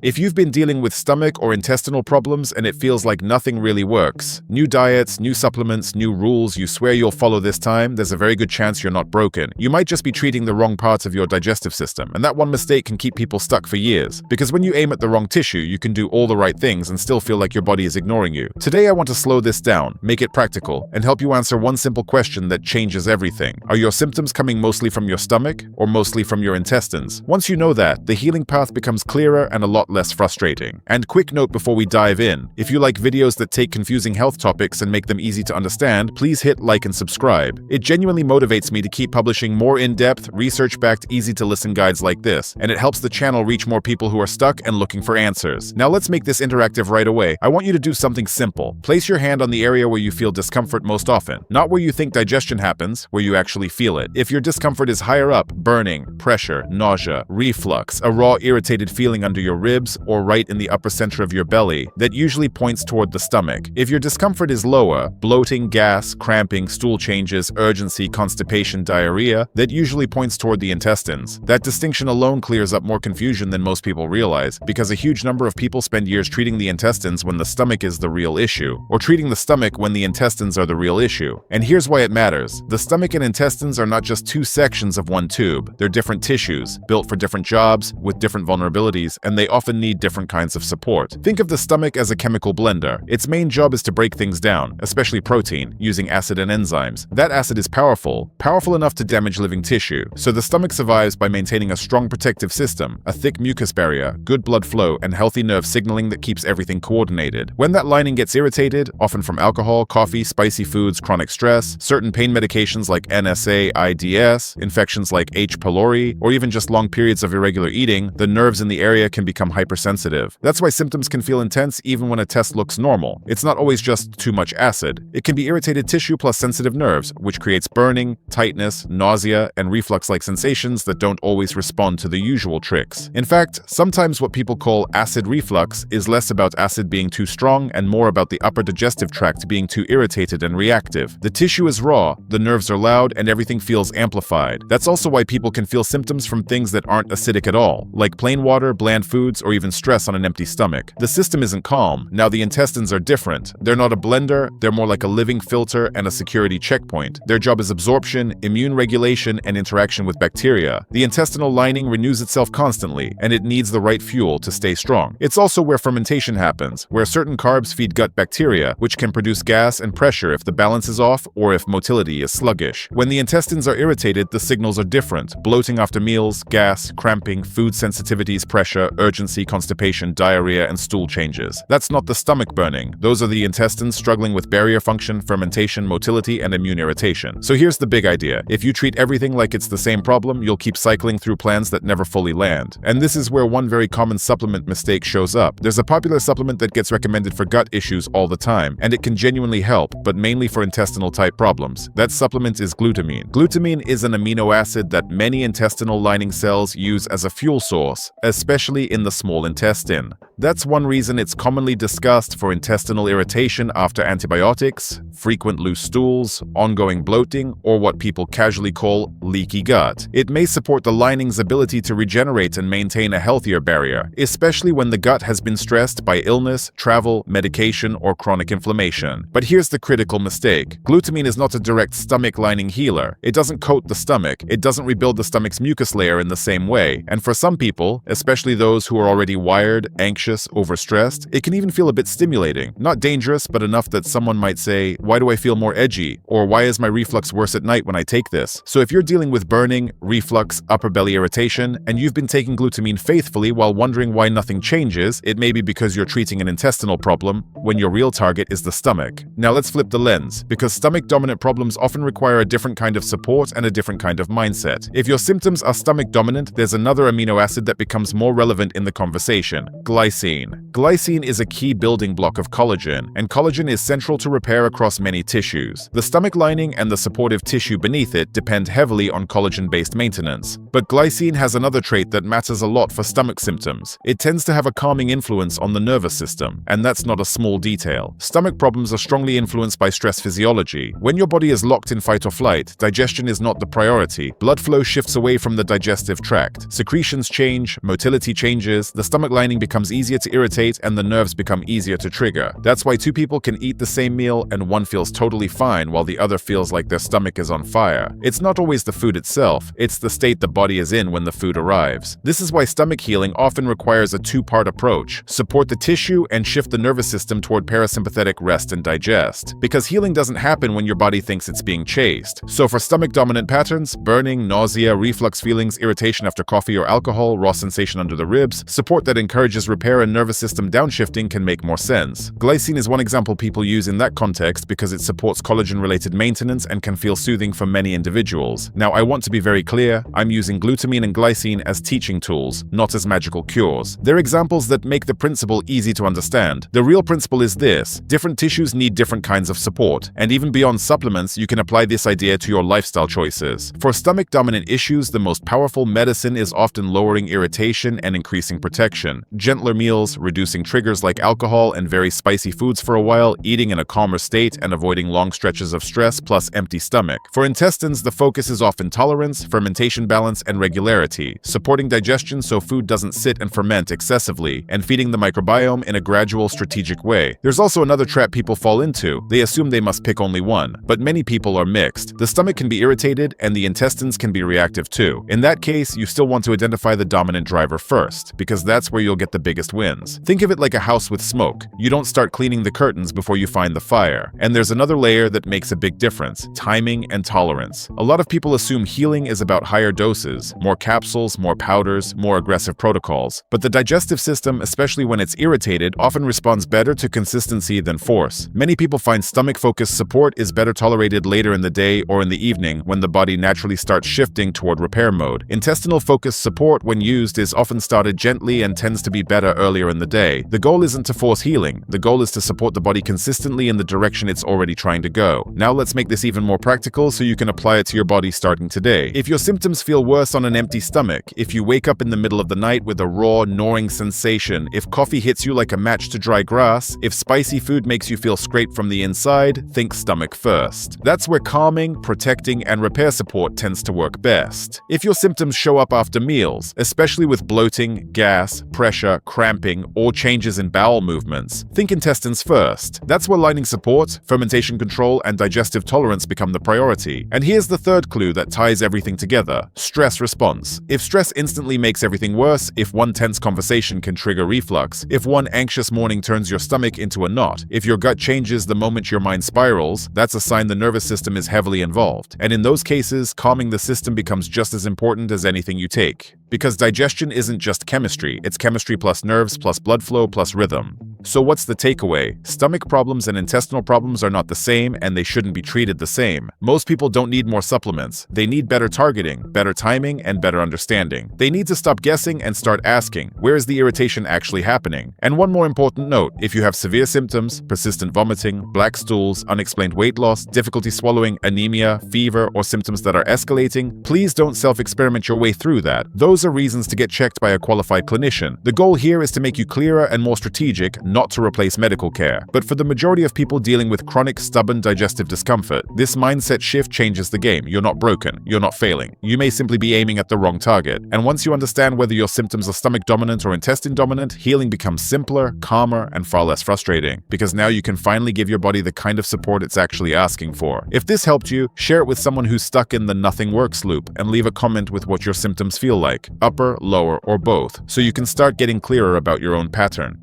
If you've been dealing with stomach or intestinal problems and it feels like nothing really works, new diets, new supplements, new rules you swear you'll follow this time, there's a very good chance you're not broken. You might just be treating the wrong parts of your digestive system, and that one mistake can keep people stuck for years. Because when you aim at the wrong tissue, you can do all the right things and still feel like your body is ignoring you. Today I want to slow this down, make it practical, and help you answer one simple question that changes everything. Are your symptoms coming mostly from your stomach or mostly from your intestines? Once you know that, the healing path becomes clearer and a lot less frustrating. And quick note before we dive in, if you like videos that take confusing health topics and make them easy to understand, please hit like and subscribe. It genuinely motivates me to keep publishing more in-depth, research-backed, easy-to-listen guides like this, and it helps the channel reach more people who are stuck and looking for answers. Now let's make this interactive right away. I want you to do something simple. Place your hand on the area where you feel discomfort most often. Not where you think digestion happens, where you actually feel it. If your discomfort is higher up, burning, pressure, nausea, reflux, a raw irritated feeling under your ribs, or right in the upper center of your belly, that usually points toward the stomach. If your discomfort is lower, bloating, gas, cramping, stool changes, urgency, constipation, diarrhea, that usually points toward the intestines. That distinction alone clears up more confusion than most people realize, because a huge number of people spend years treating the intestines when the stomach is the real issue, or treating the stomach when the intestines are the real issue. And here's why it matters. The stomach and intestines are not just two sections of one tube. They're different tissues, built for different jobs, with different vulnerabilities, and they often need different kinds of support. Think of the stomach as a chemical blender. Its main job is to break things down, especially protein, using acid and enzymes. That acid is powerful enough to damage living tissue. So the stomach survives by maintaining a strong protective system, a thick mucus barrier, good blood flow, and healthy nerve signaling that keeps everything coordinated. When that lining gets irritated, often from alcohol, coffee, spicy foods, chronic stress, certain pain medications like NSAIDs, infections like H. pylori, or even just long periods of irregular eating, the nerves in the area can become hypersensitive. That's why symptoms can feel intense even when a test looks normal. It's not always just too much acid. It can be irritated tissue plus sensitive nerves, which creates burning, tightness, nausea, and reflux-like sensations that don't always respond to the usual tricks. In fact, sometimes what people call acid reflux is less about acid being too strong and more about the upper digestive tract being too irritated and reactive. The tissue is raw, the nerves are loud, and everything feels amplified. That's also why people can feel symptoms from things that aren't acidic at all, like plain water, bland foods, or even stress on an empty stomach. The system isn't calm. Now the intestines are different. They're not a blender, they're more like a living filter and a security checkpoint. Their job is absorption, immune regulation, and interaction with bacteria. The intestinal lining renews itself constantly, and it needs the right fuel to stay strong. It's also where fermentation happens, where certain carbs feed gut bacteria, which can produce gas and pressure if the balance is off or if motility is sluggish. When the intestines are irritated, the signals are different. Bloating after meals, gas, cramping, food sensitivities, pressure, urgency, constipation, diarrhea, and stool changes. That's not the stomach burning. Those are the intestines struggling with barrier function, fermentation, motility, and immune irritation. So here's the big idea. If you treat everything like it's the same problem, you'll keep cycling through plans that never fully land. And this is where one very common supplement mistake shows up. There's a popular supplement that gets recommended for gut issues all the time, and it can genuinely help, but mainly for intestinal type problems. That supplement is glutamine. Glutamine is an amino acid that many intestinal lining cells use as a fuel source, especially in the small intestine. That's one reason it's commonly discussed for intestinal irritation after antibiotics, frequent loose stools, ongoing bloating, or what people casually call leaky gut. It may support the lining's ability to regenerate and maintain a healthier barrier, especially when the gut has been stressed by illness, travel, medication, or chronic inflammation. But here's the critical mistake. Glutamine is not a direct stomach lining healer. It doesn't coat the stomach. It doesn't rebuild the stomach's mucus layer in the same way. And for some people, especially those who are already wired, anxious, overstressed, it can even feel a bit stimulating. Not dangerous, but enough that someone might say, why do I feel more edgy? Or why is my reflux worse at night when I take this? So if you're dealing with burning, reflux, upper belly irritation, and you've been taking glutamine faithfully while wondering why nothing changes, it may be because you're treating an intestinal problem when your real target is the stomach. Now let's flip the lens, because stomach-dominant problems often require a different kind of support and a different kind of mindset. If your symptoms are stomach-dominant, there's another amino acid that becomes more relevant in the conversation: glycine. glycine. Glycine is a key building block of collagen, and collagen is central to repair across many tissues. The stomach lining and the supportive tissue beneath it depend heavily on collagen-based maintenance. But glycine has another trait that matters a lot for stomach symptoms. It tends to have a calming influence on the nervous system, and that's not a small detail. Stomach problems are strongly influenced by stress physiology. When your body is locked in fight or flight, digestion is not the priority. Blood flow shifts away from the digestive tract. Secretions change, motility changes, the stomach lining becomes easier to irritate, and the nerves become easier to trigger. That's why two people can eat the same meal and one feels totally fine while the other feels like their stomach is on fire. It's not always the food itself, it's the state the body is in when the food arrives. This is why stomach healing often requires a two-part approach: support the tissue and shift the nervous system toward parasympathetic rest and digest. Because healing doesn't happen when your body thinks it's being chased. So for stomach-dominant patterns, burning, nausea, reflux feelings, irritation after coffee or alcohol, raw sensation under the ribs, support that encourages repair and nervous system downshifting can make more sense. Glycine is one example people use in that context because it supports collagen-related maintenance and can feel soothing for many individuals. Now, I want to be very clear, I'm using glutamine and glycine as teaching tools, not as magical cures. They're examples that make the principle easy to understand. The real principle is this: different tissues need different kinds of support, and even beyond supplements, you can apply this idea to your lifestyle choices. For stomach-dominant issues, the most powerful medicine is often lowering irritation and increasing protection. Gentler meals, reducing triggers like alcohol and very spicy foods for a while, eating in a calmer state, and avoiding long stretches of stress plus empty stomach. For intestines, the focus is often tolerance, fermentation balance, and regularity, supporting digestion so food doesn't sit and ferment excessively, and feeding the microbiome in a gradual, strategic way. There's also another trap people fall into. They assume they must pick only one, but many people are mixed. The stomach can be irritated, and the intestines can be reactive too. In that case, you still want to identify the dominant driver first, because that's where you'll get the biggest wins. Think of it like a house with smoke. You don't start cleaning the curtains before you find the fire. And there's another layer that makes a big difference: timing and tolerance. A lot of people assume healing is about higher doses, more capsules, more powders, more aggressive protocols. But the digestive system, especially when it's irritated, often responds better to consistency than force. Many people find stomach-focused support is better tolerated later in the day or in the evening when the body naturally starts shifting toward repair mode. Intestinal-focused support, when used, is often started gently and tends to be better earlier in the day. The goal isn't to force healing. The goal is to support the body consistently in the direction it's already trying to go. Now let's make this even more practical so you can apply it to your body starting today. If your symptoms feel worse on an empty stomach, if you wake up in the middle of the night with a raw, gnawing sensation, if coffee hits you like a match to dry grass, if spicy food makes you feel scraped from the inside, think stomach first. That's where calming, protecting, and repair support tends to work best. If your symptoms show up after meals, especially with bloating, gas, pressure, cramping, or changes in bowel movements, think intestines first. That's where lining support, fermentation control, and digestive tolerance become the priority. And here's the third clue that ties everything together: stress response. If stress instantly makes everything worse, if one tense conversation can trigger reflux, if one anxious morning turns your stomach into a knot, if your gut changes the moment your mind spirals, that's a sign the nervous system is heavily involved. And in those cases, calming the system becomes just as important as anything you take. Because digestion isn't just chemistry, it's chemistry plus nerves plus blood flow plus rhythm. So what's the takeaway? Stomach problems and intestinal problems are not the same, and they shouldn't be treated the same. Most people don't need more supplements. They need better targeting, better timing, and better understanding. They need to stop guessing and start asking, where is the irritation actually happening? And one more important note: if you have severe symptoms, persistent vomiting, black stools, unexplained weight loss, difficulty swallowing, anemia, fever, or symptoms that are escalating, please don't self-experiment your way through that. Those are reasons to get checked by a qualified clinician. The goal here is to make you clearer and more strategic, not to replace medical care. But for the majority of people dealing with chronic, stubborn digestive discomfort, this mindset shift changes the game. You're not broken. You're not failing. You may simply be aiming at the wrong target. And once you understand whether your symptoms are stomach dominant or intestine dominant, healing becomes simpler, calmer, and far less frustrating. Because now you can finally give your body the kind of support it's actually asking for. If this helped you, share it with someone who's stuck in the nothing works loop, and leave a comment with what your symptoms feel like, upper, lower, or both, so you can start getting clearer about your own pattern.